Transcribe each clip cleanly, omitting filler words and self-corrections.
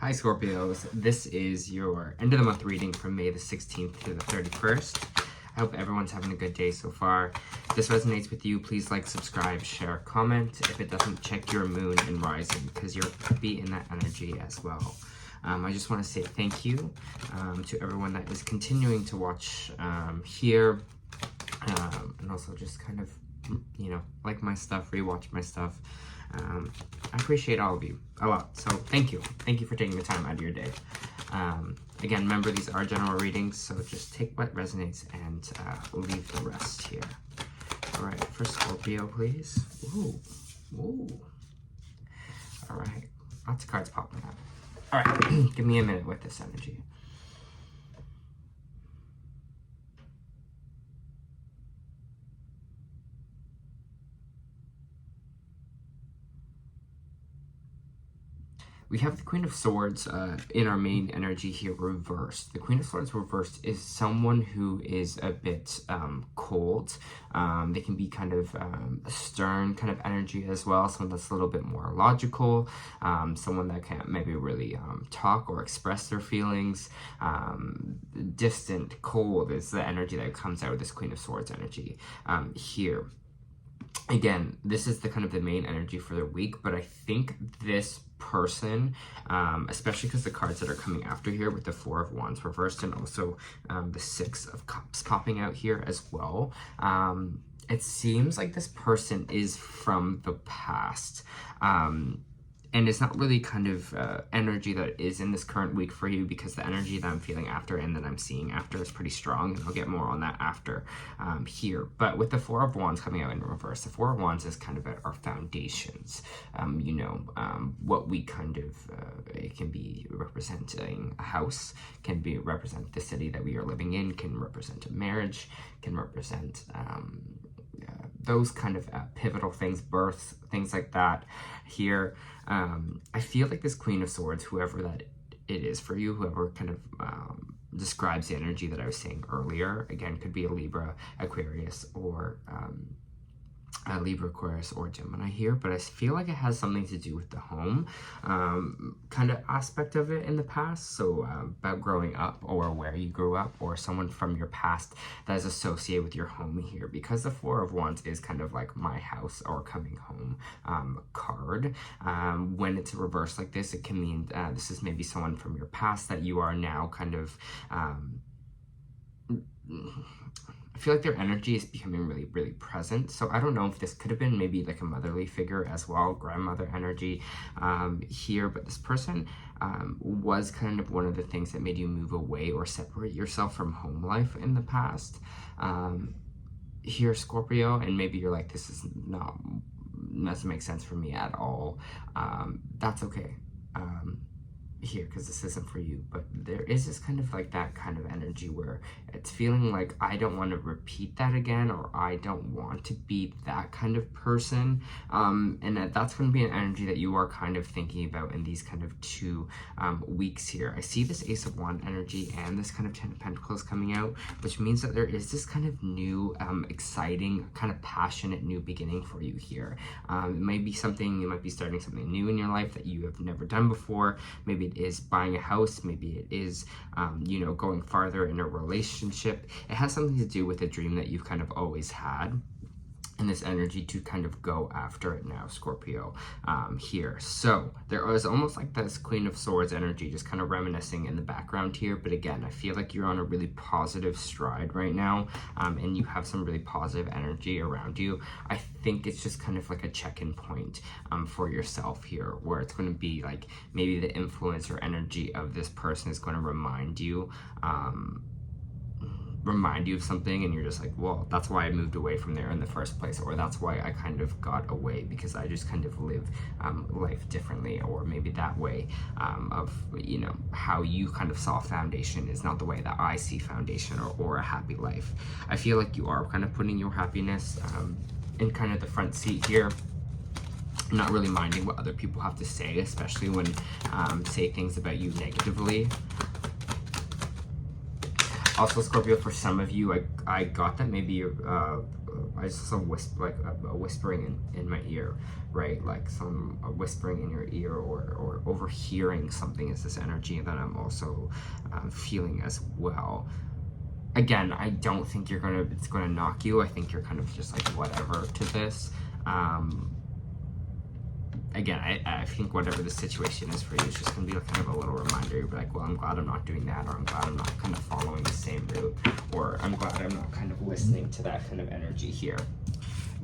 Hi Scorpios, this is your end of the month reading from May the 16th to the 31st. I hope everyone's having a good day so far. If this resonates with you, please like, subscribe, share, comment. If it doesn't, check your moon and rising because you're could be in that energy as well. I just want to say thank you to everyone that is continuing to watch here and also just kind of, you know, like my stuff, rewatch my stuff. I appreciate all of you a lot, so thank you for taking the time out of your day. Again, remember, these are general readings, so just take what resonates and leave the rest here. All right, for Scorpio, please. Ooh. All right, lots of cards popping up. All right, give me a minute with this energy. We have the Queen of Swords in our main energy here reversed. The Queen of Swords reversed is someone who is a bit cold. They can be kind of a stern kind of energy as well. Someone that's a little bit more logical. Someone that can't maybe really talk or express their feelings. Distant, cold is the energy that comes out of this Queen of Swords energy here. Again, this is the kind of the main energy for the week, but I think this person, especially because the cards that are coming after here with the Four of Wands reversed and also the Six of Cups popping out here as well, it seems like this person is from the past. And it's not really kind of energy that is in this current week for you, because the energy that I'm feeling after and that I'm seeing after is pretty strong, and I'll get more on that after here. But with the Four of Wands coming out in reverse, the Four of Wands is kind of at our foundations. You know, what we kind of, it can be representing a house, can be represent the city that we are living in, can represent a marriage, can represent those kind of pivotal things, births, things like that here. I feel like this Queen of Swords, whoever that it is for you, whoever kind of describes the energy that I was saying earlier, again, could be a Libra, Aquarius, or Libra, Aquarius, or Gemini here, but I feel like it has something to do with the home kind of aspect of it in the past. So about growing up, or where you grew up, or someone from your past that is associated with your home here, because the Four of Wands is kind of like my house or coming home card. When it's reversed like this, it can mean this is maybe someone from your past that you are now kind of I feel like their energy is becoming really, really present. So I don't know if this could have been maybe like a motherly figure as well, grandmother energy here. But this person was kind of one of the things that made you move away or separate yourself from home life in the past. Here, Scorpio, and maybe you're like, this is not, doesn't make sense for me at all. That's okay. Here, because this isn't for you, but there is this kind of like that kind of energy where it's feeling like I don't want to repeat that again, or I don't want to be that kind of person, and that's going to be an energy that you are kind of thinking about in these kind of 2 weeks here. I see this Ace of Wands energy and this kind of 10 of Pentacles coming out, which means that there is this kind of new exciting, kind of passionate new beginning for you here. It might be something, you might be starting something new in your life that you have never done before. Maybe it is buying a house, maybe it is you know, going farther in a relationship. It has something to do with a dream that you've kind of always had, and this energy to kind of go after it now, Scorpio, here. So there was almost like this Queen of Swords energy just kind of reminiscing in the background here. But again, I feel like you're on a really positive stride right now, and you have some really positive energy around you. I think it's just kind of like a check-in point for yourself here, where it's going to be like maybe the influence or energy of this person is going to remind you of something, and you're just like, well, that's why I moved away from there in the first place, or that's why I kind of got away, because I just kind of live life differently, or maybe that way of, you know, how you kind of saw foundation is not the way that I see foundation, or a happy life. I feel like you are kind of putting your happiness in kind of the front seat here, not really minding what other people have to say, especially when say things about you negatively. Also, Scorpio, for some of you, I got that maybe you're I just saw a whispering in my ear, right? Like some whispering in your ear, or overhearing something is this energy that I'm also feeling as well. Again, I don't think it's gonna knock you. I think you're kind of just like whatever to this. Again, I think whatever the situation is for you, it's just gonna be kind of a little reminder. You'll be like, well, I'm glad I'm not doing that, or I'm glad I'm not kind of following the same route, or I'm glad I'm not kind of listening to that kind of energy here.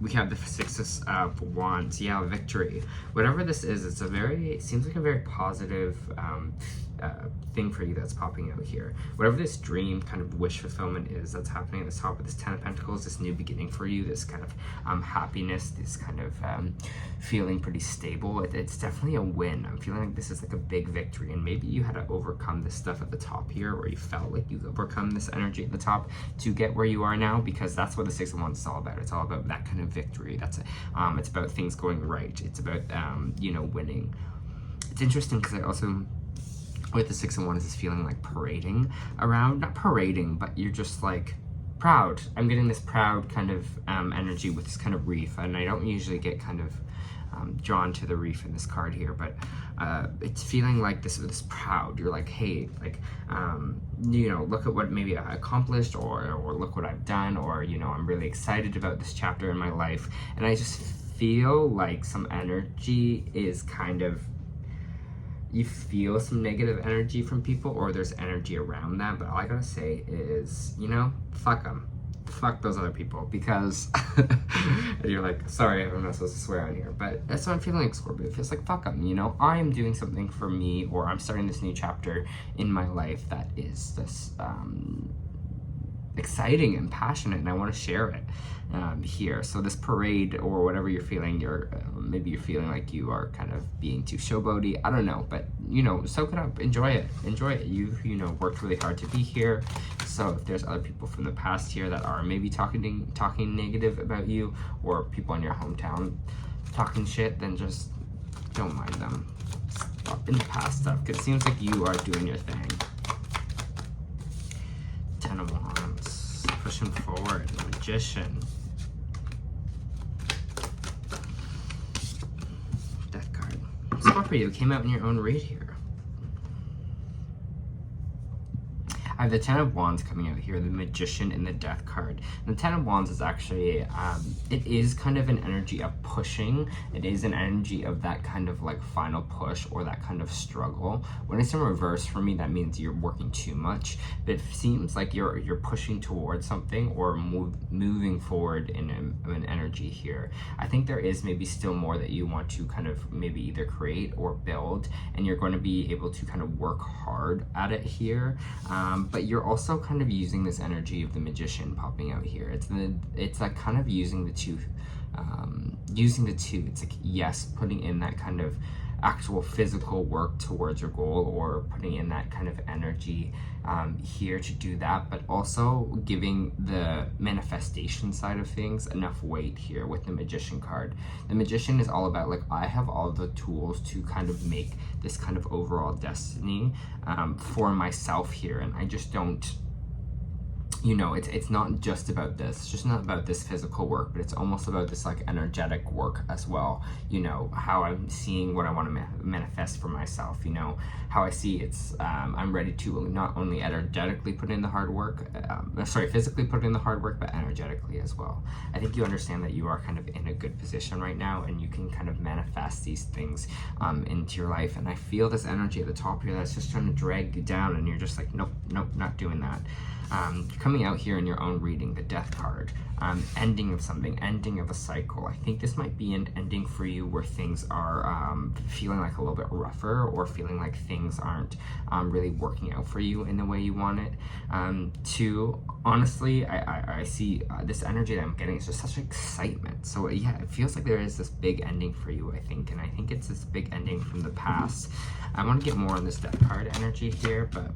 We have the Six of Wands. Yeah, victory. Whatever this is, it seems like a very positive thing for you that's popping out here. Whatever this dream kind of wish fulfillment is that's happening at the top of this 10 of Pentacles, this new beginning for you, this kind of happiness, this kind of feeling pretty stable. It's definitely a win. I'm feeling like this is like a big victory, and maybe you had to overcome this stuff at the top here, where you felt like you overcome this energy at the top to get where you are now, because that's what the Six of Wands is all about. It's all about that kind of victory. It's about things going right. It's about winning. It's interesting because I also, with the Six of Wands, is feeling like parading around, not parading, but you're just like proud. I'm getting this proud kind of energy with this kind of reef, and I don't usually get kind of drawn to the reef in this card here, but it's feeling like this proud. You're like, hey, like look at what maybe I accomplished, or look what I've done, or I'm really excited about this chapter in my life. And I just feel like some energy is kind of, you feel some negative energy from people, or there's energy around that, but all I gotta say is, fuck them. Fuck those other people, because you're like, sorry, I'm not supposed to swear on here, but that's what I'm feeling like, Scorpio. It feels like, fuck them, I am doing something for me, or I'm starting this new chapter in my life that is this exciting and passionate, and I want to share it here. So this parade, or whatever you're feeling, maybe you're feeling like you are kind of being too showboaty. I don't know, but soak it up, enjoy it. You worked really hard to be here. So if there's other people from the past here that are maybe talking negative about you, or people in your hometown talking shit, then just don't mind them. Stop in the past stuff, because it seems like you are doing your thing. 10 of Wands, pushing forward. Magician. Death card. Scorpio came out in your own read here. I have the 10 of Wands coming out here, the Magician and the Death card. And the 10 of Wands is actually, it is kind of an energy of pushing. It is an energy of that kind of like final push, or that kind of struggle. When it's in reverse, for me, that means you're working too much. But it seems like you're pushing towards something, or moving forward in an energy here. I think there is maybe still more that you want to kind of maybe either create or build, and you're going to be able to kind of work hard at it here. But you're also kind of using this energy of the Magician popping out here. It's like kind of using the two. It's like, yes, putting in that kind of actual physical work towards your goal, or putting in that kind of energy here to do that, but also giving the manifestation side of things enough weight here with the Magician card. The Magician is all about, like, I have all the tools to kind of make this kind of overall destiny for myself here, and I just don't, it's not just about this. It's just not about this physical work, but it's almost about this like energetic work as well. How I'm seeing what I want to manifest for myself. How I see it's, I'm ready to not only energetically put in the hard work, physically put in the hard work, but energetically as well. I think you understand that you are kind of in a good position right now, and you can kind of manifest these things into your life. And I feel this energy at the top here that's just trying to drag you down, and you're just like, nope, not doing that. Coming out here in your own reading, the Death card, ending of something, ending of a cycle. I think this might be an ending for you where things are feeling like a little bit rougher, or feeling like things aren't really working out for you in the way you want it. Honestly, I see this energy that I'm getting is just such excitement. So yeah, it feels like there is this big ending for you, I think, and I think it's this big ending from the past. I want to get more on this Death card energy here, but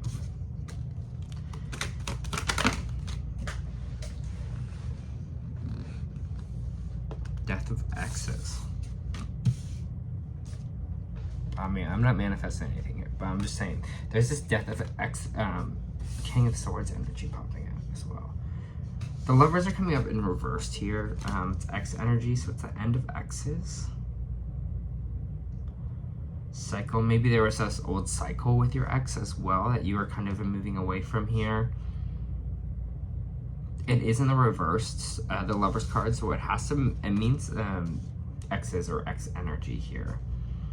Death of Exes. I mean, I'm not manifesting anything here, but I'm just saying there's this Death of King of Swords energy popping out as well. The Lovers are coming up in reversed here. It's X energy, so it's the end of X's cycle. Maybe there was this old cycle with your ex as well that you are kind of moving away from here. It is in the reversed, the Lovers card, so it means X's or X energy here.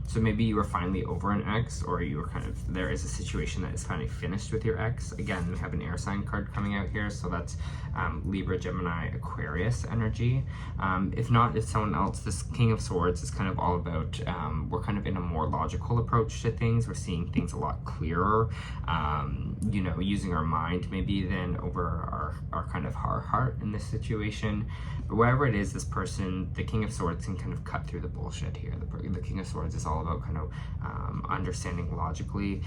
So maybe you were finally over an ex, or you were kind of, there is a situation that is finally finished with your ex. Again, we have an air sign card coming out here, so that's Libra, Gemini, Aquarius energy. If not, if someone else, this King of Swords is kind of all about, we're kind of in a more logical approach to things. We're seeing things a lot clearer, you know, using our mind maybe than over our kind of our heart in this situation. But whatever it is, this person, the King of Swords, can kind of cut through the bullshit here. The King of Swords is all about kind of understanding logically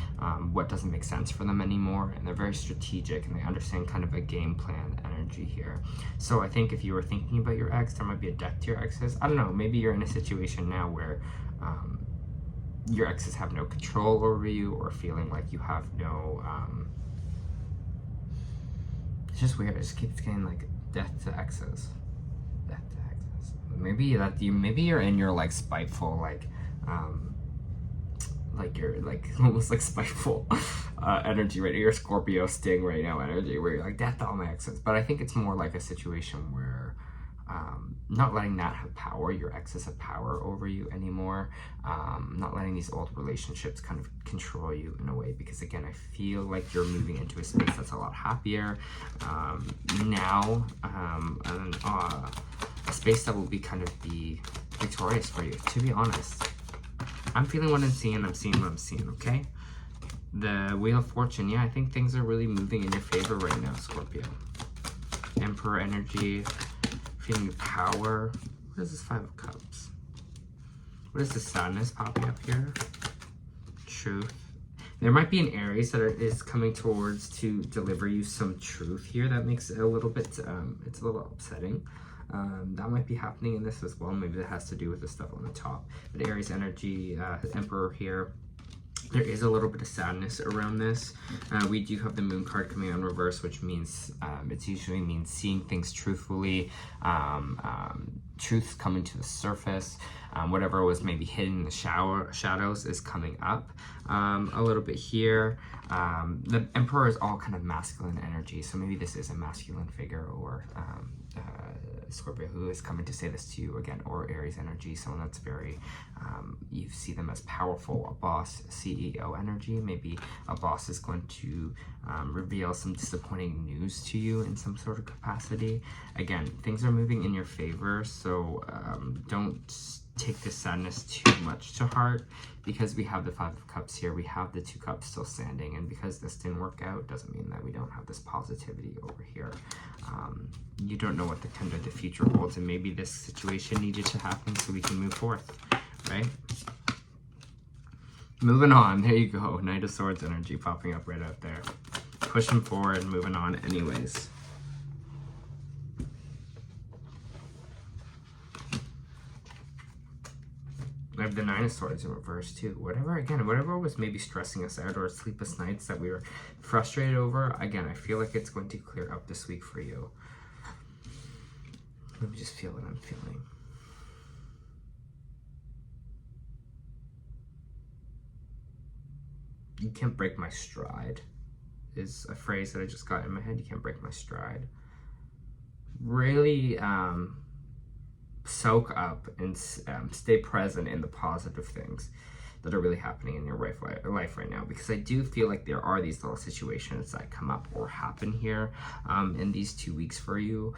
what doesn't make sense for them anymore, and they're very strategic, and they understand kind of a game plan energy here. So I think if you were thinking about your ex, there might be a death to your exes. I don't know, maybe you're in a situation now where your exes have no control over you, or feeling like you have no it's just weird. It just keeps getting like death to exes. Maybe you're in your like spiteful, like you're like almost like spiteful energy right now. Your Scorpio sting right now energy, where you're like, death to all my exes. But I think it's more like a situation where not letting that have power, your exes have power over you anymore. Not letting these old relationships kind of control you in a way, because again, I feel like you're moving into a space that's a lot happier now, and a space that will be kind of be victorious for you, to be honest. I'm feeling what I'm seeing what I'm seeing, okay? The Wheel of Fortune, yeah, I think things are really moving in your favor right now, Scorpio. Emperor energy, feeling power. What is this Five of Cups? What is the Sadness popping up here? Truth. There might be an Aries that is coming towards to deliver you some truth here. That makes it a little bit, it's a little upsetting. That might be happening in this as well. Maybe that has to do with the stuff on the top. But Aries energy, Emperor here. There is a little bit of sadness around this. We do have the Moon card coming on reverse, which means it usually means seeing things truthfully, truths coming to the surface. Whatever was maybe hidden in the shadows is coming up a little bit here. The Emperor is all kind of masculine energy, so maybe this is a masculine figure, or Scorpio who is coming to say this to you again, or Aries energy, someone that's very, you see them as powerful, a boss, CEO energy. Maybe a boss is going to reveal some disappointing news to you in some sort of capacity. Again, things are moving in your favor, so don't take this sadness too much to heart, because we have the Five of Cups here, we have the Two Cups still standing, and because this didn't work out doesn't mean that we don't have this positivity over here. You don't know what the kind of the future holds, and maybe this situation needed to happen so we can move forth, right? Moving on, there you go, Knight of Swords energy popping up right out there. Pushing forward, moving on anyways. I have the Nine of Swords in reverse too. Whatever was maybe stressing us out, or sleepless nights that we were frustrated over, again, I feel like it's going to clear up this week for you. Let me just feel what I'm feeling. You can't break my stride is a phrase that I just got in my head. You can't break my stride. Really, soak up and stay present in the positive things that are really happening in your life right now, because I do feel like there are these little situations that come up or happen here in these 2 weeks for you,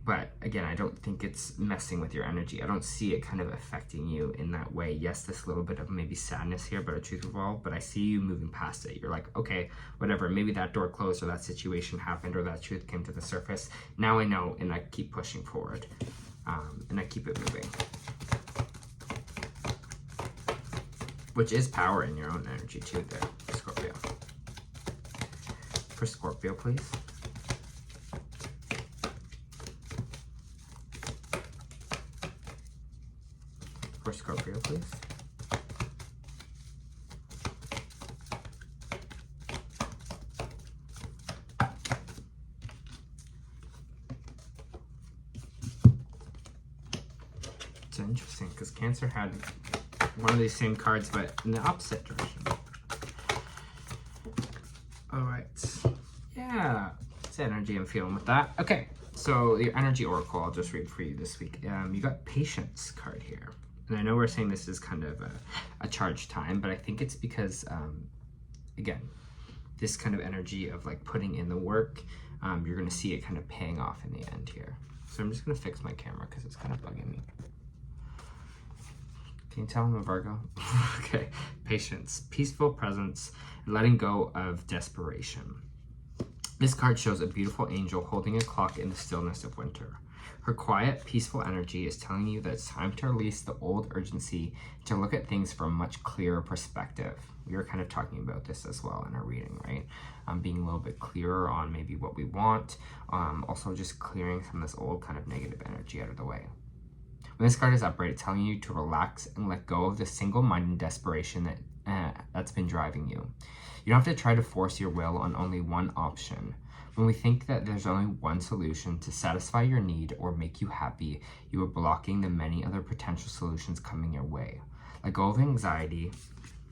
but again, I don't think it's messing with your energy. I don't see it kind of affecting you in that way. Yes, this little bit of maybe sadness here, but a truth revolve, but I see you moving past it. You're like, okay, whatever, maybe that door closed, or that situation happened, or that truth came to the surface. Now I know, and I keep pushing forward. And I keep it moving. Which is power in your own energy too there, Scorpio. For Scorpio, please. For Scorpio, please. because Cancer had one of these same cards, but in the opposite direction. All right. Yeah, it's the energy I'm feeling with that. Okay, so your energy oracle, I'll just read for you this week. You got Patience card here. And I know we're saying this is kind of a charged time, but I think it's because, again, this kind of energy of like putting in the work, you're going to see it kind of paying off in the end here. So I'm just going to fix my camera because it's kind of bugging me. Can you tell I'm a Virgo? Okay. Patience, peaceful presence, and letting go of desperation. This card shows a beautiful angel holding a clock in the stillness of winter. Her quiet, peaceful energy is telling you that it's time to release the old urgency, to look at things from a much clearer perspective. We were kind of talking about this as well in our reading, right? Being a little bit clearer on maybe what we want, also just clearing some of this old kind of negative energy out of the way. When this card is upright, it's telling you to relax and let go of the single-minded desperation that's been driving you. You don't have to try to force your will on only one option. When we think that there's only one solution to satisfy your need or make you happy, you are blocking the many other potential solutions coming your way. Let go of anxiety,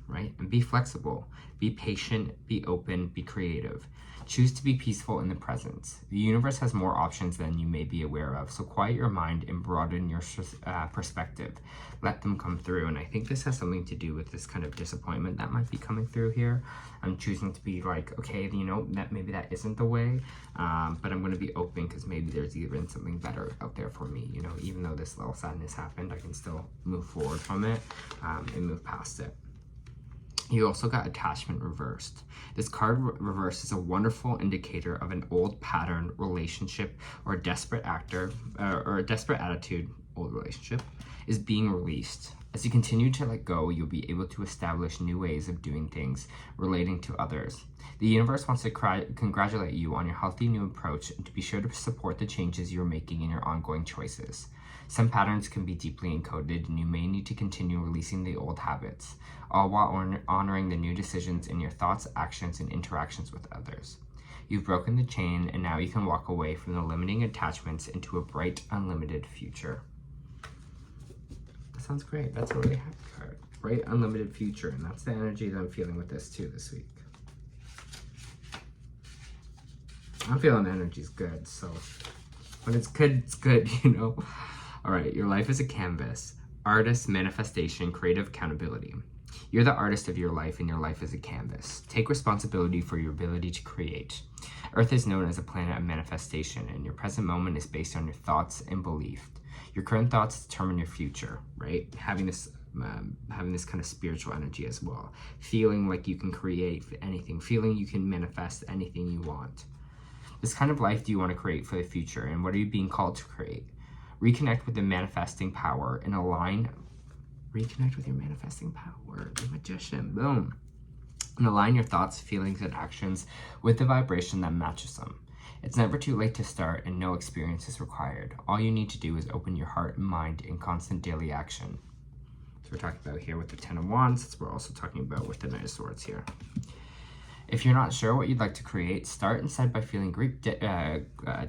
right? And be flexible. Be patient, be open, be creative. Choose to be peaceful in the present. The universe has more options than you may be aware of, so quiet your mind and broaden your perspective. Let them come through, and I think this has something to do with this kind of disappointment that might be coming through here. I'm choosing to be like, okay, you know, that maybe that isn't the way, but I'm going to be open because maybe there's even something better out there for me. You know, even though this little sadness happened, I can still move forward from it and move past it. You also got Attachment reversed. This card reversed is a wonderful indicator of an old pattern, relationship, or a desperate or a desperate attitude, old relationship, is being released. As you continue to let go, you'll be able to establish new ways of doing things, relating to others. The universe wants to congratulate you on your healthy new approach and to be sure to support the changes you're making in your ongoing choices. Some patterns can be deeply encoded, and you may need to continue releasing the old habits, all while honoring the new decisions in your thoughts, actions, and interactions with others. You've broken the chain, and now you can walk away from the limiting attachments into a bright, unlimited future. That sounds great. That's a really happy card. Bright, unlimited future, and that's the energy that I'm feeling with this too this week. I'm feeling the energy's good, so when it's good, you know. All right, your life is a canvas. Artist, manifestation, creative accountability. You're the artist of your life, and your life is a canvas. Take responsibility for your ability to create. Earth is known as a planet of manifestation, and your present moment is based on your thoughts and belief. Your current thoughts determine your future, right? Having this kind of spiritual energy as well. Feeling like you can create anything. Feeling you can manifest anything you want. This kind of life do you want to create for the future, and what are you being called to create? Reconnect with the manifesting power and align. Reconnect with your manifesting power. The Magician. Boom. And align your thoughts, feelings, and actions with the vibration that matches them. It's never too late to start, and no experience is required. All you need to do is open your heart and mind in constant daily action. So we're talking about here with the Ten of Wands. That's what we're also talking about with the Knight of Swords here. If you're not sure what you'd like to create, start instead by feeling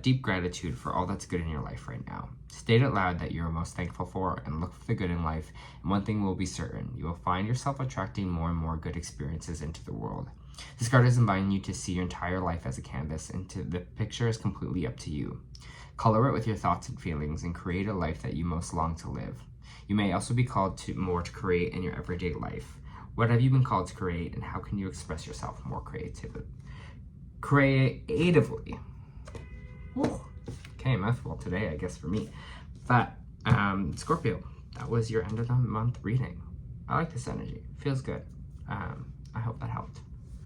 deep gratitude for all that's good in your life right now. State out loud that you're most thankful for and look for the good in life, and one thing will be certain, you will find yourself attracting more and more good experiences into the world. This card is inviting you to see your entire life as a canvas, and the picture is completely up to you. Color it with your thoughts and feelings and create a life that you most long to live. You may also be called to create in your everyday life. What have you been called to create, and how can you express yourself more creatively? Ooh. Okay, mouthful today, I guess, for me. But, Scorpio, that was your end of the month reading. I like this energy. Feels good. I hope that helped.